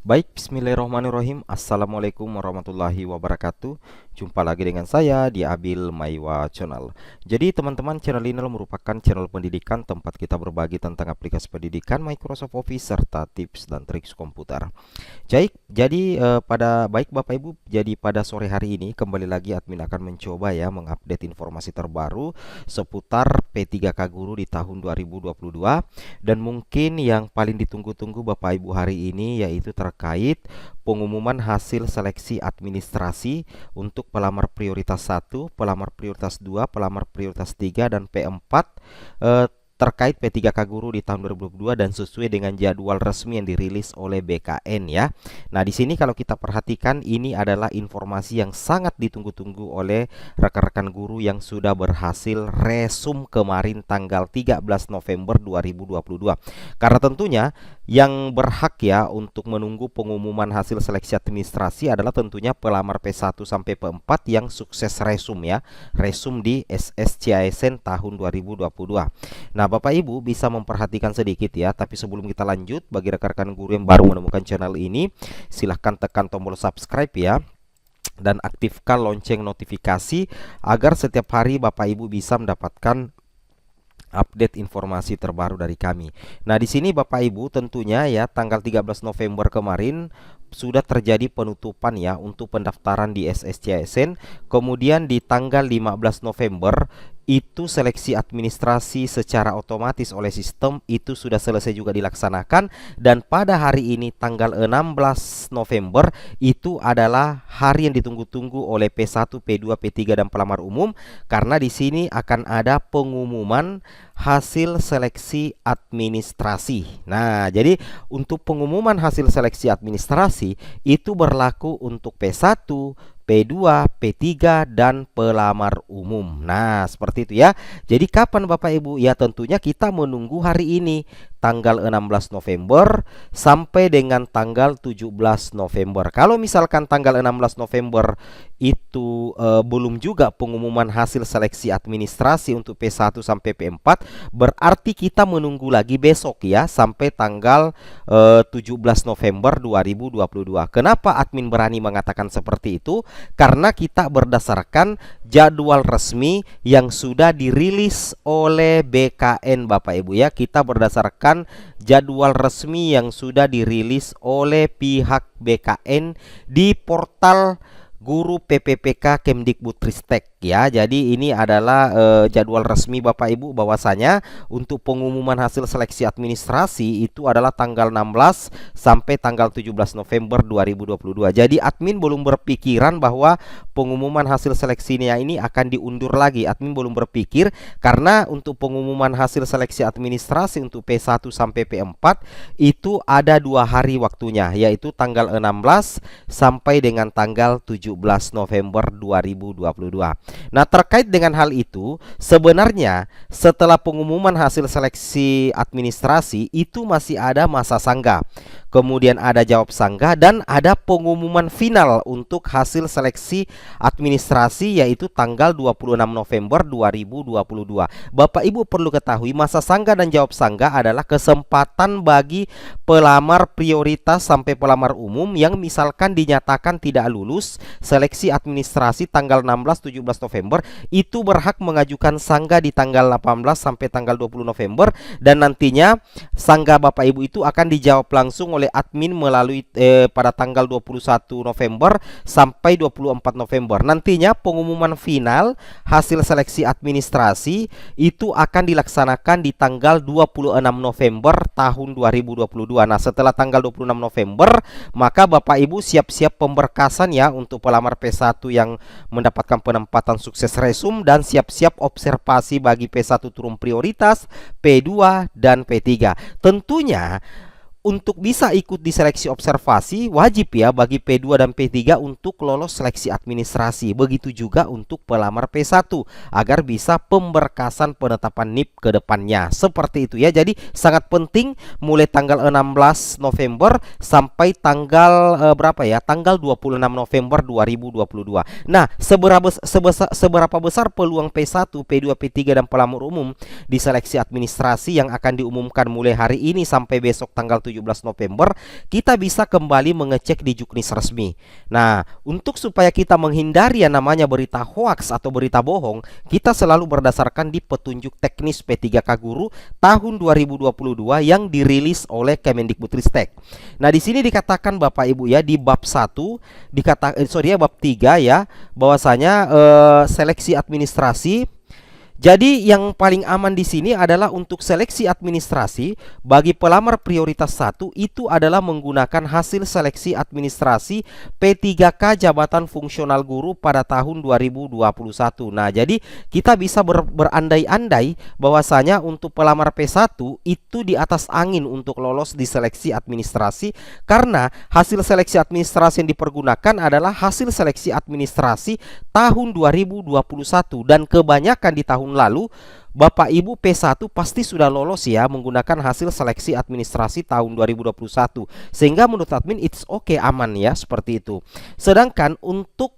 Baik, bismillahirrahmanirrahim. Assalamualaikum warahmatullahi wabarakatuh. Jumpa lagi dengan saya di Abil Maiwa Channel. Jadi teman-teman, channel ini merupakan channel pendidikan tempat kita berbagi tentang aplikasi pendidikan Microsoft Office serta tips dan trik komputer. Baik Bapak Ibu, jadi pada sore hari ini kembali lagi admin akan mencoba ya mengupdate informasi terbaru seputar P3K Guru di tahun 2022, dan mungkin yang paling ditunggu-tunggu Bapak Ibu hari ini yaitu terkait pengumuman hasil seleksi administrasi untuk pelamar prioritas 1, pelamar prioritas 2, pelamar prioritas 3 dan P4 terkait P3K Guru di tahun 2022 dan sesuai dengan jadwal resmi yang dirilis oleh BKN ya. Nah, di sini kalau kita perhatikan ini adalah informasi yang sangat ditunggu-tunggu oleh rekan-rekan guru yang sudah berhasil resum kemarin tanggal 13 November 2022. Karena tentunya yang berhak ya untuk menunggu pengumuman hasil seleksi administrasi adalah tentunya pelamar P1 sampai P4 yang sukses resum ya. Resum di SSCISN tahun 2022. Nah, Bapak Ibu bisa memperhatikan sedikit ya. Tapi sebelum kita lanjut, bagi rekan-rekan guru yang baru menemukan channel ini, silahkan tekan tombol subscribe ya, dan aktifkan lonceng notifikasi agar setiap hari Bapak Ibu bisa mendapatkan update informasi terbaru dari kami. Nah, di sini Bapak Ibu tentunya ya tanggal 13 November kemarin sudah terjadi penutupan ya untuk pendaftaran di SSCISN. Kemudian di tanggal 15 November itu seleksi administrasi secara otomatis oleh sistem itu sudah selesai juga dilaksanakan, dan pada hari ini tanggal 16 November itu adalah hari yang ditunggu-tunggu oleh P1, P2, P3 dan pelamar umum, karena di sini akan ada pengumuman hasil seleksi administrasi. Nah, jadi untuk pengumuman hasil seleksi administrasi itu berlaku untuk P1, P2, P3 dan pelamar umum. Nah, seperti itu ya. Jadi kapan Bapak Ibu? Ya tentunya kita menunggu hari ini tanggal 16 November sampai dengan tanggal 17 November. Kalau misalkan tanggal 16 November itu belum juga pengumuman hasil seleksi administrasi untuk P1 sampai P4, berarti kita menunggu lagi besok ya sampai tanggal 17 November 2022. Kenapa admin berani mengatakan seperti itu? Karena kita berdasarkan jadwal resmi yang sudah dirilis oleh BKN Bapak Ibu ya. Kita berdasarkan jadwal resmi yang sudah dirilis oleh pihak BKN di portal Guru PPPK Kemdikbudristek ya. Jadi ini adalah jadwal resmi Bapak Ibu bahwasanya untuk pengumuman hasil seleksi administrasi itu adalah tanggal 16 sampai tanggal 17 November 2022. Jadi admin belum berpikiran bahwa pengumuman hasil seleksinya ini akan diundur lagi. Admin belum berpikir karena untuk pengumuman hasil seleksi administrasi untuk P1 sampai P4 itu ada 2 hari waktunya, yaitu tanggal 16 sampai dengan tanggal 17 November 2022. Nah, terkait dengan hal itu, sebenarnya setelah pengumuman hasil seleksi administrasi itu masih ada masa sanggah. Kemudian ada jawab sanggah dan ada pengumuman final untuk hasil seleksi administrasi yaitu tanggal 26 November 2022. Bapak Ibu perlu ketahui masa sanggah dan jawab sanggah adalah kesempatan bagi pelamar prioritas sampai pelamar umum yang misalkan dinyatakan tidak lulus seleksi administrasi tanggal 16-17 November itu berhak mengajukan sanggah di tanggal 18 sampai tanggal 20 November, dan nantinya sanggah Bapak Ibu itu akan dijawab langsung oleh admin melalui pada tanggal 21 November sampai 24 November. Nantinya pengumuman final hasil seleksi administrasi itu akan dilaksanakan di tanggal 26 November tahun 2022. Nah, setelah tanggal 26 November maka Bapak Ibu siap-siap pemberkasan ya untuk pelamar P1 yang mendapatkan penempatan sukses resum, dan siap-siap observasi bagi P1 turun prioritas, P2 dan P3. Tentunya untuk bisa ikut di seleksi observasi wajib ya bagi P2 dan P3 untuk lolos seleksi administrasi. Begitu juga untuk pelamar P1 agar bisa pemberkasan penetapan NIP ke depannya. Seperti itu ya. Jadi sangat penting mulai tanggal 16 November sampai tanggal berapa ya? Tanggal 26 November 2022. Nah, seberapa besar peluang P1, P2, P3 dan pelamar umum di seleksi administrasi yang akan diumumkan mulai hari ini sampai besok tanggal 17 17 November, kita bisa kembali mengecek di Juknis resmi. Nah, untuk supaya kita menghindari yang namanya berita hoaks atau berita bohong, kita selalu berdasarkan di petunjuk teknis P3K Guru tahun 2022 yang dirilis oleh Kemendikbudristek. Nah, di sini dikatakan Bapak Ibu ya, di bab 1 bab 3 ya, bahwasanya seleksi administrasi. Jadi yang paling aman di sini adalah untuk seleksi administrasi bagi pelamar prioritas 1 itu adalah menggunakan hasil seleksi administrasi P3K Jabatan Fungsional Guru pada tahun 2021. Nah, jadi kita bisa berandai-andai bahwasanya untuk pelamar P1 itu di atas angin untuk lolos di seleksi administrasi, karena hasil seleksi administrasi yang dipergunakan adalah hasil seleksi administrasi tahun 2021, dan kebanyakan di tahun lalu Bapak Ibu P1 pasti sudah lolos ya menggunakan hasil seleksi administrasi tahun 2021, sehingga menurut admin it's okay, aman ya, seperti itu. Sedangkan untuk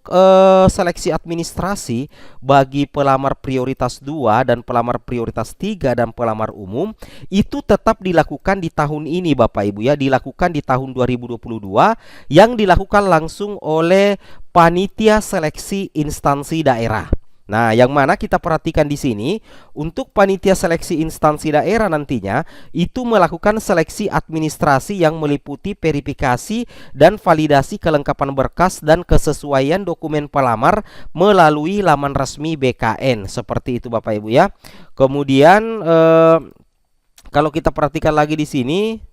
seleksi administrasi bagi pelamar prioritas 2 dan pelamar prioritas 3 dan pelamar umum itu tetap dilakukan di tahun ini Bapak Ibu ya, dilakukan di tahun 2022, yang dilakukan langsung oleh panitia seleksi instansi daerah. Nah, yang mana kita perhatikan di sini, untuk panitia seleksi instansi daerah nantinya itu melakukan seleksi administrasi yang meliputi verifikasi dan validasi kelengkapan berkas dan kesesuaian dokumen pelamar melalui laman resmi BKN. Seperti itu Bapak Ibu ya. Kemudian kalau kita perhatikan lagi di sini,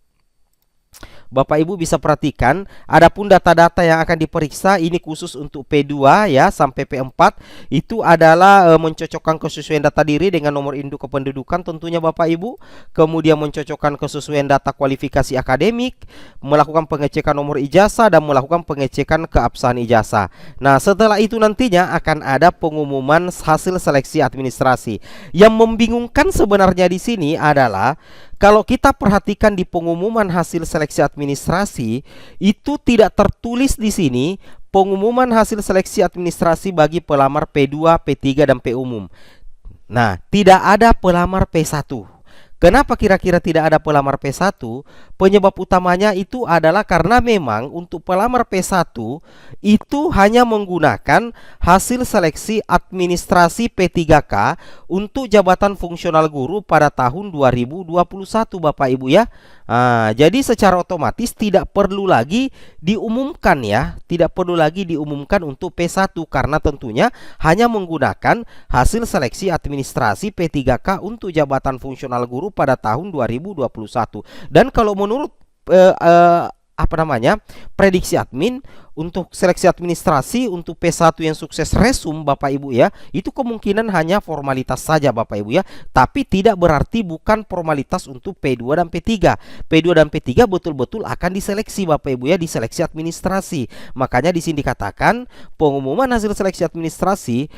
Bapak Ibu bisa perhatikan, adapun data-data yang akan diperiksa ini khusus untuk P2 ya sampai P4, itu adalah mencocokkan kesesuaian data diri dengan nomor induk kependudukan tentunya Bapak Ibu, kemudian mencocokkan kesesuaian data kualifikasi akademik, melakukan pengecekan nomor ijazah, dan melakukan pengecekan keabsahan ijazah. Nah, setelah itu nantinya akan ada pengumuman hasil seleksi administrasi. Yang membingungkan sebenarnya di sini adalah kalau kita perhatikan di pengumuman hasil seleksi administrasi itu tidak tertulis di sini pengumuman hasil seleksi administrasi bagi pelamar P2, P3 dan P umum. Nah, tidak ada pelamar P1. Kenapa kira-kira tidak ada pelamar P1? Penyebab utamanya itu adalah karena memang untuk pelamar P1 itu hanya menggunakan hasil seleksi administrasi P3K untuk jabatan fungsional guru pada tahun 2021 Bapak Ibu ya. Jadi secara otomatis tidak perlu lagi diumumkan ya, tidak perlu lagi diumumkan untuk P1 karena tentunya hanya menggunakan hasil seleksi administrasi P3K untuk jabatan fungsional guru pada tahun 2021. Dan kalau menurut prediksi admin untuk seleksi administrasi untuk P1 yang sukses resum Bapak Ibu ya, itu kemungkinan hanya formalitas saja Bapak Ibu ya, tapi tidak berarti bukan formalitas untuk P2 dan P3. P2 dan P3 betul-betul akan diseleksi Bapak Ibu ya, diseleksi administrasi. Makanya di sini dikatakan pengumuman hasil seleksi administrasi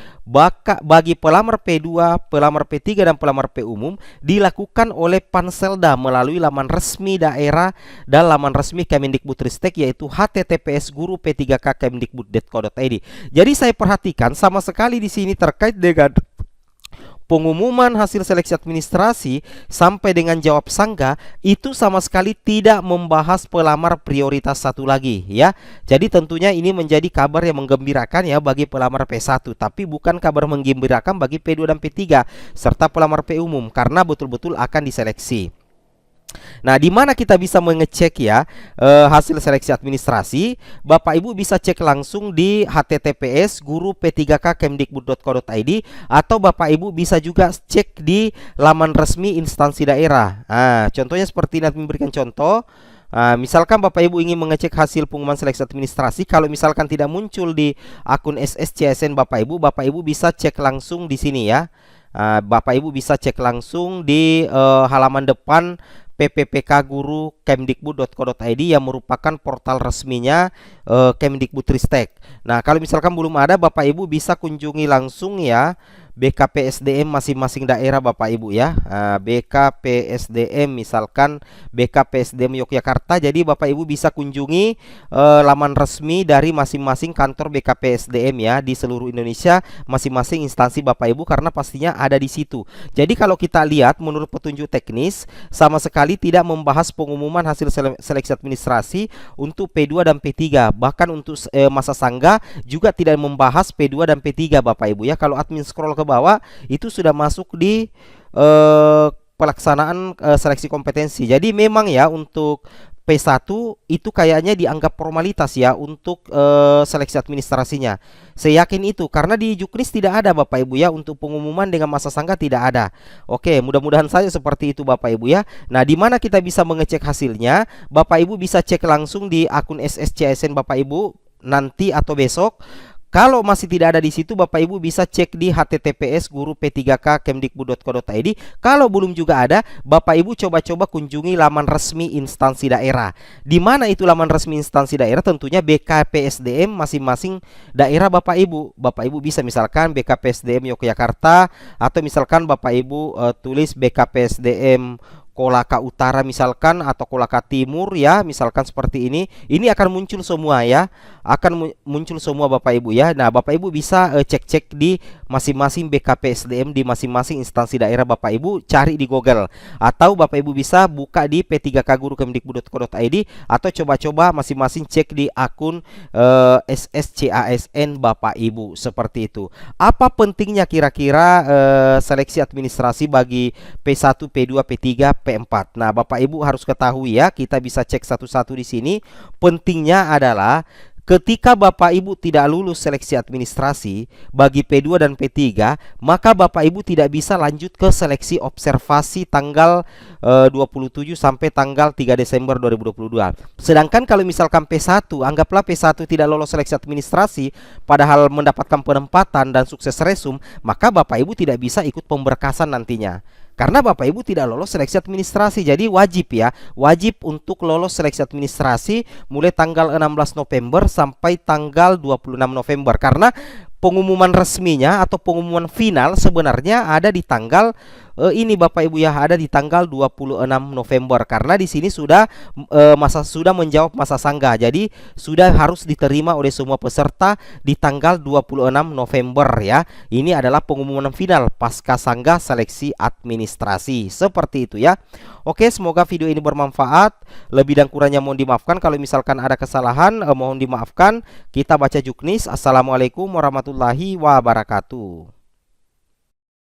bagi pelamar P2, pelamar P3 dan pelamar P umum dilakukan oleh Panselda melalui laman resmi daerah dan laman resmi Kemendikbudristek, yaitu https guru p3k kemdikbud.co.id. Jadi saya perhatikan sama sekali di sini terkait dengan pengumuman hasil seleksi administrasi sampai dengan jawab sangga itu sama sekali tidak membahas pelamar prioritas 1 lagi ya. Jadi tentunya ini menjadi kabar yang menggembirakan ya bagi pelamar P1, tapi bukan kabar menggembirakan bagi P2 dan P3 serta pelamar P umum karena betul-betul akan diseleksi. Nah, di mana kita bisa mengecek ya hasil seleksi administrasi? Bapak Ibu bisa cek langsung di https guru p3k kemdikbud.co.id, atau Bapak Ibu bisa juga cek di laman resmi instansi daerah. Contohnya seperti ini, memberikan contoh. Misalkan Bapak Ibu ingin mengecek hasil pengumuman seleksi administrasi, kalau misalkan tidak muncul di akun SSCSN Bapak Ibu bisa cek langsung di sini ya. Bapak Ibu bisa cek langsung di halaman depan PPPK Guru Kemdikbud.co.id yang merupakan portal resminya Kemdikbudristek. Nah, kalau misalkan belum ada, Bapak Ibu bisa kunjungi langsung ya BKPSDM masing-masing daerah Bapak Ibu ya. BKPSDM misalkan BKPSDM Yogyakarta. Jadi Bapak Ibu bisa kunjungi laman resmi dari masing-masing kantor BKPSDM ya di seluruh Indonesia, masing-masing instansi Bapak Ibu, karena pastinya ada di situ. Jadi kalau kita lihat menurut petunjuk teknis sama sekali tidak membahas pengumuman hasil seleksi administrasi untuk P2 dan P3. Bahkan untuk masa sangga juga tidak membahas P2 dan P3 Bapak Ibu ya. Kalau admin scroll ke bawah itu sudah masuk di pelaksanaan seleksi kompetensi. Jadi memang ya untuk P1 itu kayaknya dianggap formalitas ya untuk seleksi administrasinya. Saya yakin itu karena di Juknis tidak ada Bapak Ibu ya, untuk pengumuman dengan masa sangga tidak ada. Oke, mudah-mudahan saja seperti itu Bapak Ibu ya. Nah, di mana kita bisa mengecek hasilnya? Bapak Ibu bisa cek langsung di akun SSCSN Bapak Ibu nanti atau besok. Kalau masih tidak ada di situ, Bapak Ibu bisa cek di https guru-p3k.kemdikbud.co.id. Kalau belum juga ada, Bapak Ibu coba-coba kunjungi laman resmi instansi daerah. Di mana itu laman resmi instansi daerah? Tentunya BKPSDM masing-masing daerah Bapak Ibu. Bapak Ibu bisa misalkan BKPSDM Yogyakarta, atau misalkan Bapak Ibu tulis BKPSDM Kolaka Utara misalkan, atau Kolaka Timur ya, misalkan seperti ini. Ini akan muncul semua ya, akan muncul semua Bapak Ibu ya. Nah, Bapak Ibu bisa cek-cek di masing-masing BKPSDM di masing-masing instansi daerah Bapak Ibu, cari di Google, atau Bapak Ibu bisa buka di p3kguru.kemdikbud.co.id, atau coba-coba masing-masing cek di akun SSCASN Bapak Ibu, seperti itu. Apa pentingnya kira-kira seleksi administrasi bagi P1, P2, P3, P4? Nah, Bapak Ibu harus ketahui ya, kita bisa cek satu-satu di sini. Pentingnya adalah ketika Bapak Ibu tidak lulus seleksi administrasi bagi P2 dan P3, maka Bapak Ibu tidak bisa lanjut ke seleksi observasi tanggal 27 sampai tanggal 3 Desember 2022. Sedangkan kalau misalkan P1, anggaplah P1 tidak lolos seleksi administrasi padahal mendapatkan penempatan dan sukses resum, maka Bapak Ibu tidak bisa ikut pemberkasan nantinya. Karena Bapak Ibu tidak lolos seleksi administrasi. Jadi wajib ya, wajib untuk lolos seleksi administrasi mulai tanggal 16 November sampai tanggal 26 November. Karena pengumuman resminya atau pengumuman final sebenarnya ada di tanggal ini Bapak Ibu ya, ada di tanggal 26 November. Karena di sini sudah sudah menjawab masa sangga. Jadi sudah harus diterima oleh semua peserta di tanggal 26 November ya. Ini adalah pengumuman final pasca sangga seleksi administrasi. Seperti itu ya. Oke, semoga video ini bermanfaat. Lebih dan kurangnya mohon dimaafkan. Kalau misalkan ada kesalahan mohon dimaafkan. Kita baca Juknis. Assalamualaikum warahmatullahi wabarakatuh.